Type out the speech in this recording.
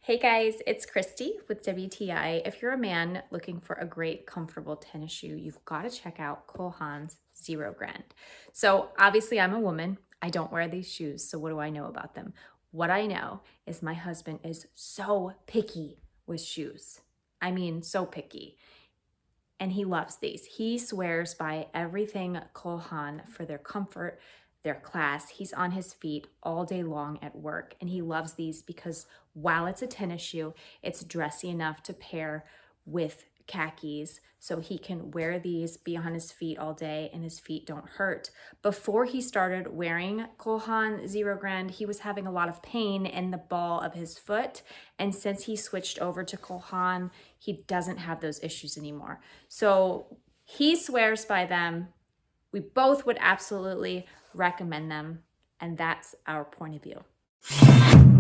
Hey guys, it's Christy with WTI. If you're a man looking for a great, comfortable tennis shoe, you've got to check out Haan's Zero Grand. So obviously I'm a woman. I don't wear these shoes. So what do I know about them? What I know is my husband is so picky with shoes. I mean, so picky. And he loves these. He swears by everything Haan for their comfort, their class. He's on his feet all day long at work, and he loves these because while it's a tennis shoe, it's dressy enough to pair with khakis, so he can wear these, be on his feet all day, and his feet don't hurt. Before he started wearing Haan Zero Grand, he was having a lot of pain in the ball of his foot, and since he switched over to Haan, he doesn't have those issues anymore. So he swears by them. We both would absolutely recommend them, and that's our point of view.